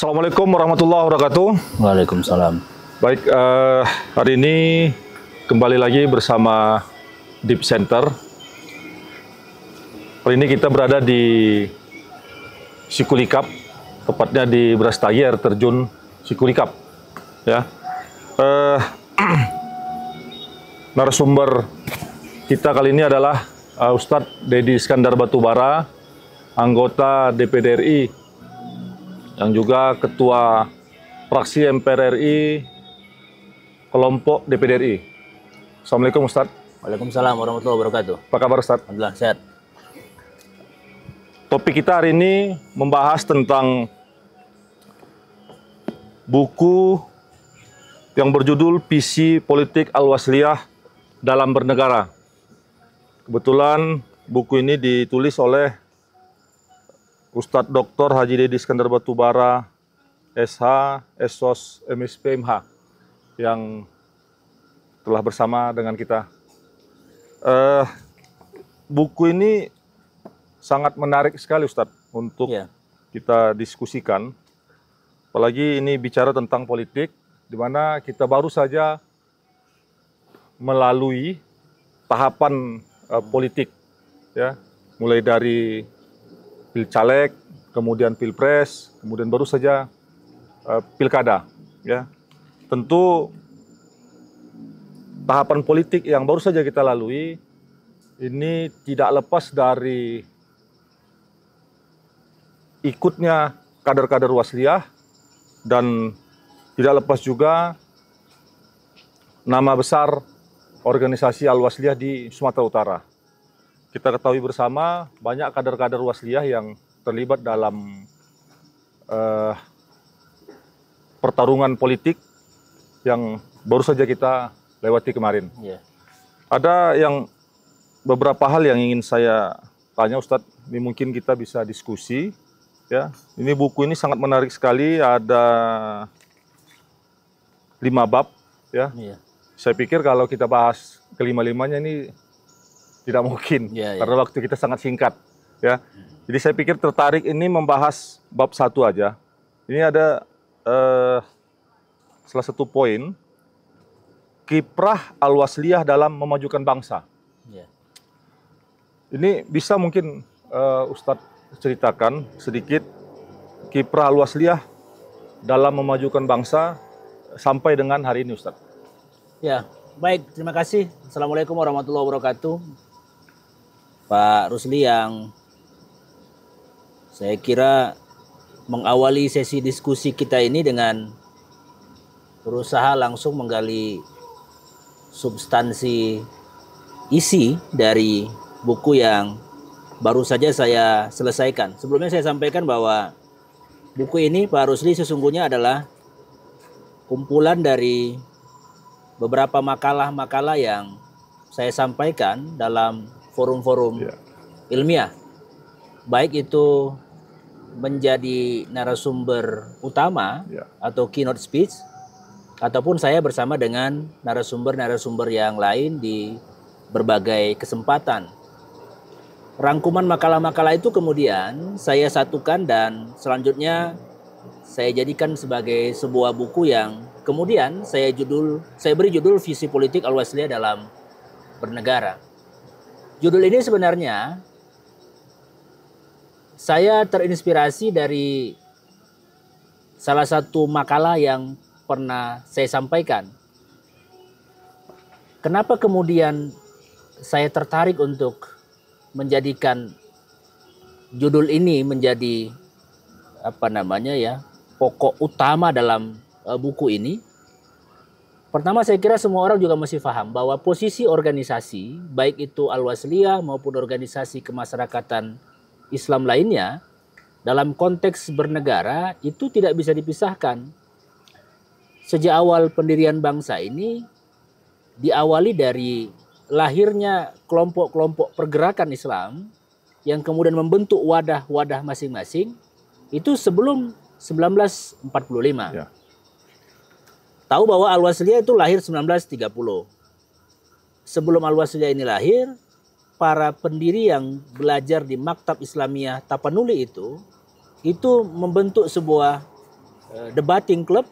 Assalamualaikum warahmatullahi wabarakatuh. Waalaikumsalam. Baik, hari ini kembali lagi bersama Deep Center. Hari ini kita berada di Sikulikap, tepatnya di Brastagi, air terjun Sikulikap. Ya, narasumber kita kali ini adalah Ustadz Deddy Iskandar Batubara, anggota DPD RI, yang juga Ketua Fraksi MPR RI, kelompok DPD RI. Assalamualaikum Ustadz. Waalaikumsalam warahmatullahi wabarakatuh. Apa kabar Ustadz? Alhamdulillah sehat. Topik kita hari ini membahas tentang buku yang berjudul Visi Politik Al-Wasliyah dalam Bernegara. Kebetulan buku ini ditulis oleh Ustadz Dr. Haji Deddy Iskandar Batubara, SH, SOS, MSP, MH, yang telah bersama dengan kita. Buku ini sangat menarik sekali Ustadz untuk kita diskusikan. Apalagi ini bicara tentang politik, di mana kita baru saja melalui tahapan politik, ya, mulai dari Pilcaleg, kemudian Pilpres, kemudian baru saja Pilkada, ya. Tentu tahapan politik yang baru saja kita lalui ini tidak lepas dari ikutnya kader-kader Wasliyah dan tidak lepas juga nama besar organisasi Al-Wasliyah di Sumatera Utara. Kita ketahui bersama banyak kader-kader Wasliyah yang terlibat dalam pertarungan politik yang baru saja kita lewati kemarin. Ada beberapa hal yang ingin saya tanya Ustadz, ini mungkin kita bisa diskusi. Ya, ini buku ini sangat menarik sekali, ada 5 bab. Ya. Saya pikir kalau kita bahas kelima-limanya ini tidak mungkin, karena waktu kita sangat singkat. Ya. Jadi saya pikir tertarik ini membahas bab 1 aja. Ini ada salah satu poin, kiprah Al-Wasliyah dalam memajukan bangsa. Ini bisa mungkin Ustadz ceritakan sedikit kiprah Al-Wasliyah dalam memajukan bangsa sampai dengan hari ini Ustadz. Ya, baik, terima kasih. Assalamualaikum warahmatullahi wabarakatuh. Pak Rusli, yang saya kira mengawali sesi diskusi kita ini dengan berusaha langsung menggali substansi isi dari buku yang baru saja saya selesaikan. Sebelumnya saya sampaikan bahwa buku ini, Pak Rusli, sesungguhnya adalah kumpulan dari beberapa makalah-makalah yang saya sampaikan dalam forum-forum ilmiah. Baik itu menjadi narasumber utama atau keynote speech, ataupun saya bersama dengan narasumber-narasumber yang lain di berbagai kesempatan. Rangkuman makalah-makalah itu kemudian saya satukan dan selanjutnya saya jadikan sebagai sebuah buku yang kemudian saya beri judul Visi Politik Al-Wasliyah dalam Bernegara. Judul ini sebenarnya saya terinspirasi dari salah satu makalah yang pernah saya sampaikan. Kenapa kemudian saya tertarik untuk menjadikan judul ini menjadi pokok utama dalam buku ini? Pertama, saya kira semua orang juga masih paham bahwa posisi organisasi, baik itu Al-Wasliyah maupun organisasi kemasyarakatan Islam lainnya, dalam konteks bernegara itu tidak bisa dipisahkan. Sejak awal pendirian bangsa ini diawali dari lahirnya kelompok-kelompok pergerakan Islam yang kemudian membentuk wadah-wadah masing-masing itu sebelum 1945. Tahu bahwa Al-Wasliyah itu lahir 1930. Sebelum Al-Wasliyah ini lahir, para pendiri yang belajar di Maktab Islamiyah Tapanuli itu membentuk sebuah debating club,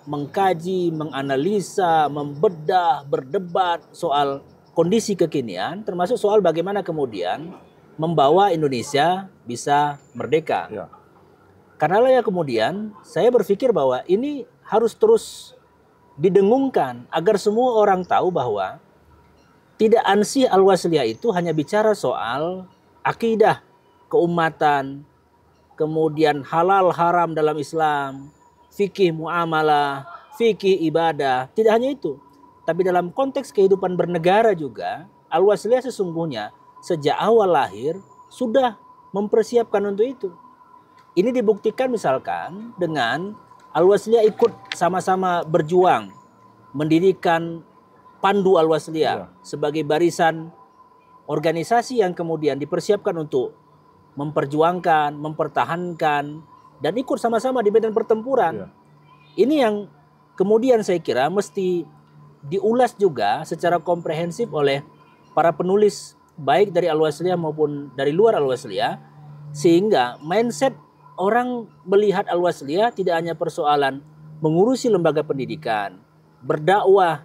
mengkaji, menganalisa, membedah, berdebat soal kondisi kekinian, termasuk soal bagaimana kemudian membawa Indonesia bisa merdeka. Ya. Karenalah ya kemudian saya berpikir bahwa ini harus terus didengungkan agar semua orang tahu bahwa tidak ansih Al-Wasliyah itu hanya bicara soal akidah, keumatan, kemudian halal haram dalam Islam, fikih muamalah, fikih ibadah. Tidak hanya itu, tapi dalam konteks kehidupan bernegara juga, Al-Wasliyah sesungguhnya sejak awal lahir sudah mempersiapkan untuk itu. Ini dibuktikan misalkan dengan Al-Wasliyah ikut sama-sama berjuang mendirikan Pandu Al-Wasliyah sebagai barisan organisasi yang kemudian dipersiapkan untuk memperjuangkan, mempertahankan, dan ikut sama-sama di medan pertempuran. Ini yang kemudian saya kira mesti diulas juga secara komprehensif oleh para penulis baik dari Al-Wasliyah maupun dari luar Al-Wasliyah, sehingga mindset orang melihat Al-Wasliyah tidak hanya persoalan mengurusi lembaga pendidikan, berdakwah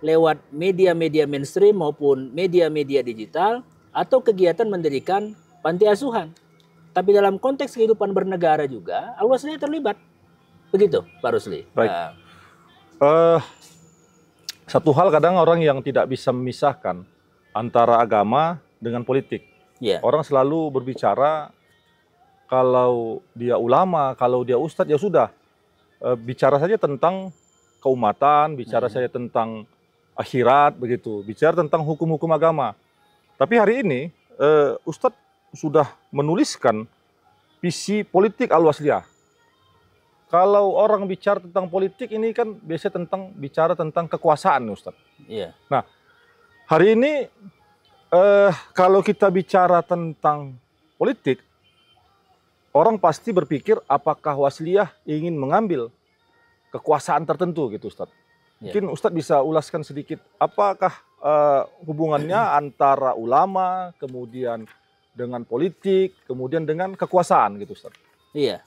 lewat media-media mainstream maupun media-media digital, atau kegiatan mendirikan panti asuhan. Tapi dalam konteks kehidupan bernegara juga Al-Wasliyah terlibat. Begitu Pak Rusli. Baik. Satu hal kadang orang yang tidak bisa memisahkan antara agama dengan politik. Orang selalu berbicara kalau dia ulama, kalau dia ustadz, ya sudah. Bicara saja tentang keumatan, bicara saja tentang akhirat, begitu. Bicara tentang hukum-hukum agama. Tapi hari ini ustadz sudah menuliskan visi politik Al-Wasliyah. Kalau orang bicara tentang politik ini kan biasanya bicara tentang kekuasaan, Ustadz. Nah, hari ini kalau kita bicara tentang politik, orang pasti berpikir apakah Wasliyah ingin mengambil kekuasaan tertentu gitu, Ustadz. Mungkin Ustadz bisa ulaskan sedikit apakah hubungannya antara ulama, kemudian dengan politik, kemudian dengan kekuasaan gitu, Ustadz. Iya.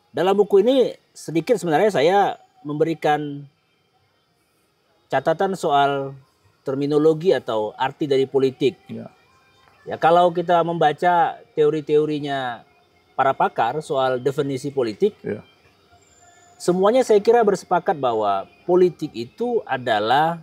Dalam buku ini sedikit sebenarnya saya memberikan catatan soal terminologi atau arti dari politik. Ya, kalau kita membaca teori-teorinya para pakar soal definisi politik, semuanya saya kira bersepakat bahwa politik itu adalah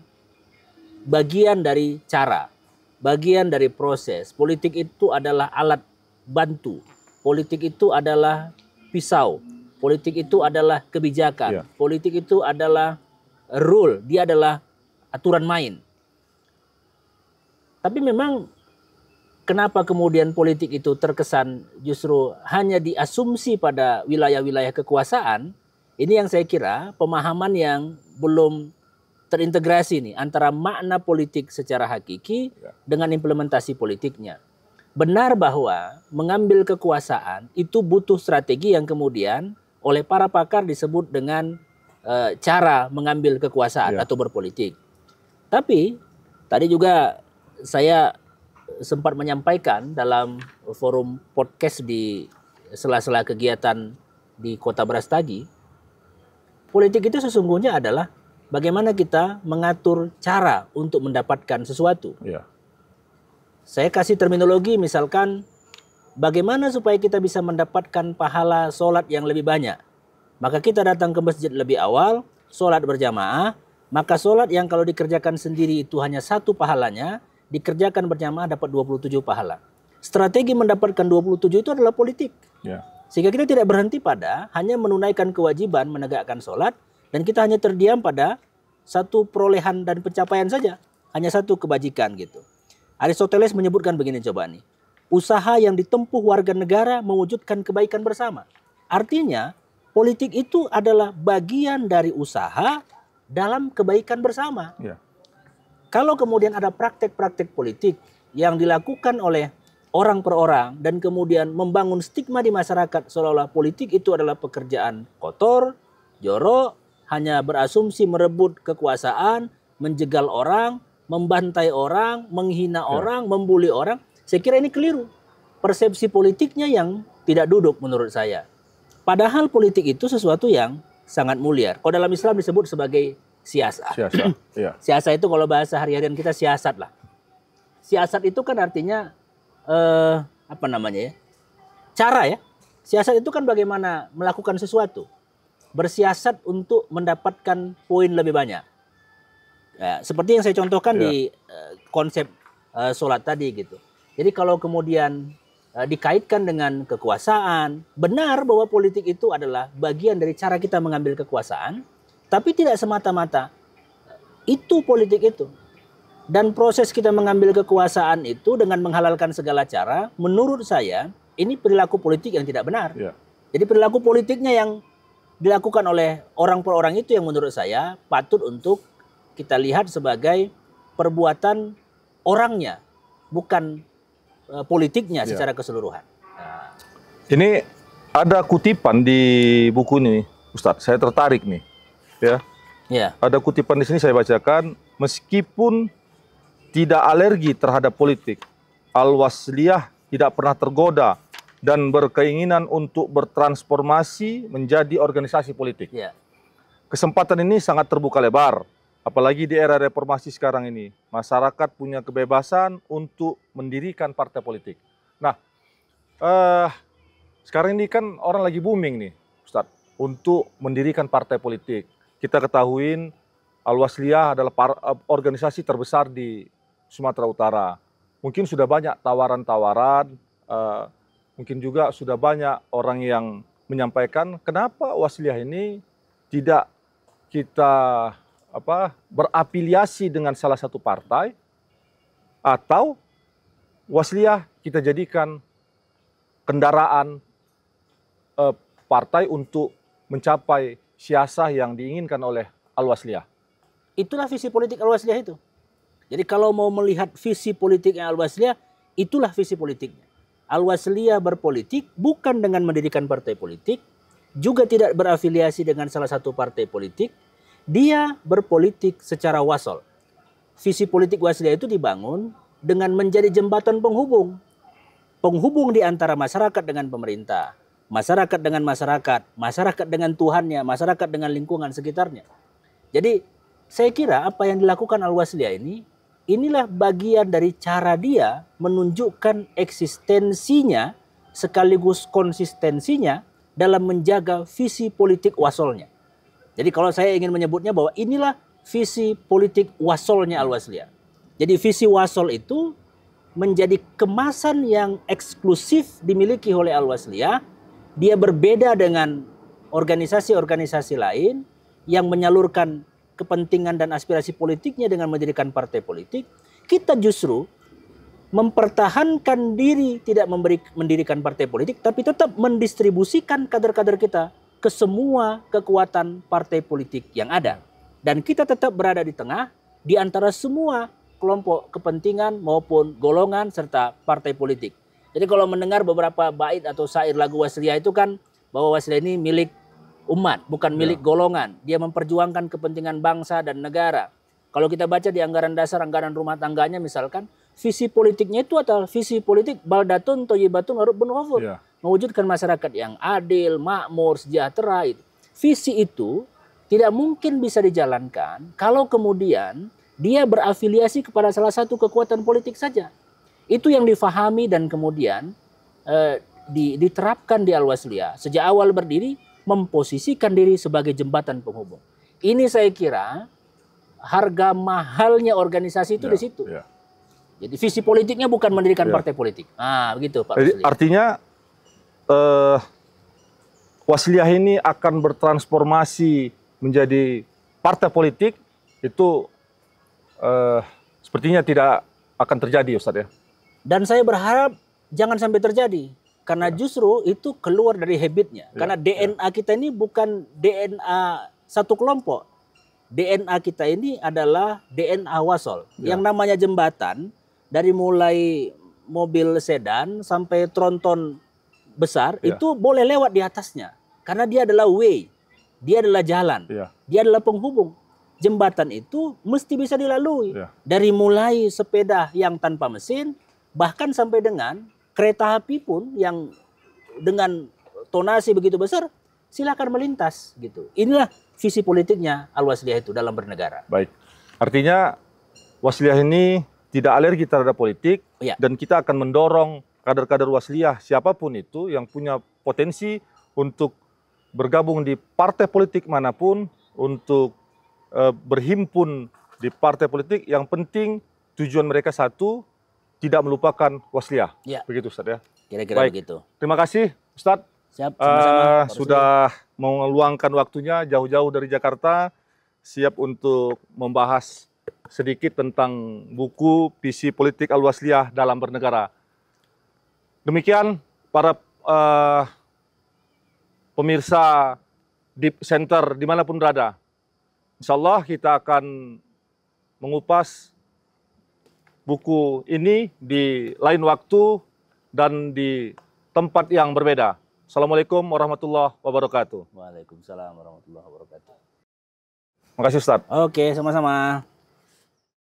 bagian dari cara, bagian dari proses. Politik itu adalah alat bantu. Politik itu adalah pisau. Politik itu adalah kebijakan. Politik itu adalah rule. Dia adalah aturan main. Tapi memang kenapa kemudian politik itu terkesan justru hanya diasumsi pada wilayah-wilayah kekuasaan? Ini yang saya kira pemahaman yang belum terintegrasi nih antara makna politik secara hakiki dengan implementasi politiknya. Benar bahwa mengambil kekuasaan itu butuh strategi yang kemudian oleh para pakar disebut dengan cara mengambil kekuasaan atau berpolitik. Tapi tadi juga saya sempat menyampaikan dalam forum podcast di sela-sela kegiatan di Kota Brastagi, politik itu sesungguhnya adalah bagaimana kita mengatur cara untuk mendapatkan sesuatu. Saya kasih terminologi misalkan bagaimana supaya kita bisa mendapatkan pahala sholat yang lebih banyak. Maka kita datang ke masjid lebih awal, sholat berjamaah, maka sholat yang kalau dikerjakan sendiri itu hanya 1 pahalanya, dikerjakan berjamaah dapat 27 pahala. Strategi mendapatkan 27 itu adalah politik. Sehingga kita tidak berhenti pada hanya menunaikan kewajiban menegakkan sholat, dan kita hanya terdiam pada satu perolehan dan pencapaian saja. Hanya satu kebajikan gitu. Aristoteles menyebutkan begini coba nih. Usaha yang ditempuh warga negara mewujudkan kebaikan bersama. Artinya politik itu adalah bagian dari usaha dalam kebaikan bersama. Kalau kemudian ada praktek-praktek politik yang dilakukan oleh orang per orang dan kemudian membangun stigma di masyarakat seolah-olah politik itu adalah pekerjaan kotor, jorok, hanya berasumsi merebut kekuasaan, menjegal orang, membantai orang, menghina orang, membuli orang, saya kira ini keliru. Persepsi politiknya yang tidak duduk menurut saya. Padahal politik itu sesuatu yang sangat mulia. Kalau dalam Islam disebut sebagai siasat. Siasat. Iya. Siasat itu kalau bahasa harian kita siasat lah. Siasat itu kan artinya apa namanya ya? Cara ya. Siasat itu kan bagaimana melakukan sesuatu. Bersiasat untuk mendapatkan poin lebih banyak. Ya, seperti yang saya contohkan di konsep sholat tadi gitu. Jadi kalau kemudian dikaitkan dengan kekuasaan, benar bahwa politik itu adalah bagian dari cara kita mengambil kekuasaan, tapi tidak semata-mata itu politik itu. Dan proses kita mengambil kekuasaan itu dengan menghalalkan segala cara, menurut saya ini perilaku politik yang tidak benar. Ya. Jadi perilaku politiknya yang dilakukan oleh orang per orang itu yang menurut saya patut untuk kita lihat sebagai perbuatan orangnya, bukan politiknya secara keseluruhan. Nah. Ini ada kutipan di buku ini, Ustadz. Saya tertarik nih, ya. Ya. Ada kutipan di sini saya bacakan. Meskipun tidak alergi terhadap politik, Al-Wasliyah tidak pernah tergoda dan berkeinginan untuk bertransformasi menjadi organisasi politik. Ya. Kesempatan ini sangat terbuka lebar. Apalagi di era reformasi sekarang ini, masyarakat punya kebebasan untuk mendirikan partai politik. Nah, sekarang ini kan orang lagi booming nih, Ustadz, untuk mendirikan partai politik. Kita ketahuin Al-Wasliyah adalah organisasi terbesar di Sumatera Utara. Mungkin sudah banyak tawaran-tawaran, mungkin juga sudah banyak orang yang menyampaikan kenapa Wasliyah ini tidak kita berafiliasi dengan salah satu partai, atau Wasliyah kita jadikan kendaraan partai untuk mencapai siasah yang diinginkan oleh Al-Wasliyah. Itulah visi politik Al-Wasliyah itu. Jadi kalau mau melihat visi politiknya Al-Wasliyah, itulah visi politiknya. Al-Wasliyah berpolitik bukan dengan mendirikan partai politik, juga tidak berafiliasi dengan salah satu partai politik. Dia berpolitik secara wasol. Visi politik Wasliyah itu dibangun dengan menjadi jembatan penghubung. Penghubung di antara masyarakat dengan pemerintah, masyarakat dengan masyarakat, masyarakat dengan Tuhannya, masyarakat dengan lingkungan sekitarnya. Jadi saya kira apa yang dilakukan Al-Wasliyah ini, inilah bagian dari cara dia menunjukkan eksistensinya sekaligus konsistensinya dalam menjaga visi politik wasolnya. Jadi kalau saya ingin menyebutnya bahwa inilah visi politik wasolnya Al-Wasliyah. Jadi visi wasol itu menjadi kemasan yang eksklusif dimiliki oleh Al-Wasliyah. Dia berbeda dengan organisasi-organisasi lain yang menyalurkan kepentingan dan aspirasi politiknya dengan mendirikan partai politik. Kita justru mempertahankan diri tidak mendirikan partai politik, tapi tetap mendistribusikan kader-kader kita ke semua kekuatan partai politik yang ada. Dan kita tetap berada di tengah di antara semua kelompok kepentingan maupun golongan serta partai politik. Jadi kalau mendengar beberapa bait atau syair lagu Wasliyah itu kan bahwa Wasliyah ini milik umat, bukan milik golongan. Dia memperjuangkan kepentingan bangsa dan negara. Kalau kita baca di anggaran dasar, anggaran rumah tangganya misalkan, visi politiknya itu adalah visi politik baldatun thayyibatun warabun ghafur. Mewujudkan masyarakat yang adil, makmur, sejahtera. Visi itu tidak mungkin bisa dijalankan kalau kemudian dia berafiliasi kepada salah satu kekuatan politik saja. Itu yang difahami dan kemudian diterapkan di Al-Wasliyah. Sejak awal berdiri, memposisikan diri sebagai jembatan penghubung. Ini saya kira harga mahalnya organisasi itu di situ. Jadi visi politiknya bukan mendirikan partai politik. Nah, begitu Pak. Jadi artinya Wasliyah ini akan bertransformasi menjadi partai politik, itu sepertinya tidak akan terjadi, Ustadz ya. Dan saya berharap jangan sampai terjadi, karena justru itu keluar dari habitnya. Karena DNA kita ini bukan DNA satu kelompok. DNA kita ini adalah DNA wasol. Yang namanya jembatan, dari mulai mobil sedan sampai tronton besar, itu boleh lewat di atasnya. Karena dia adalah way, dia adalah jalan, dia adalah penghubung. Jembatan itu mesti bisa dilalui. Dari mulai sepeda yang tanpa mesin, bahkan sampai dengan kereta api pun yang dengan tonasi begitu besar, silakan melintas gitu. Inilah visi politiknya Al-Wasliyah itu dalam bernegara. Baik. Artinya Wasliyah ini tidak alergi terhadap politik, Iya. dan kita akan mendorong kader-kader Wasliyah siapapun itu yang punya potensi untuk bergabung di partai politik manapun, untuk berhimpun di partai politik. Yang penting tujuan mereka satu, tidak melupakan Wasliyah. Ya. Begitu Ustadz ya. Kira-kira Baik. begitu. Terima kasih Ustadz. Siap, sama-sama. Sudah meluangkan waktunya jauh-jauh dari Jakarta, siap untuk membahas sedikit tentang buku Visi Politik Al-Wasliyah dalam Bernegara. Demikian para pemirsa Deep Center dimanapun berada. Insya Allah kita akan mengupas buku ini di lain waktu dan di tempat yang berbeda. Assalamualaikum warahmatullahi wabarakatuh. Waalaikumsalam warahmatullahi wabarakatuh. Terima kasih Ustadz. Oke, sama-sama.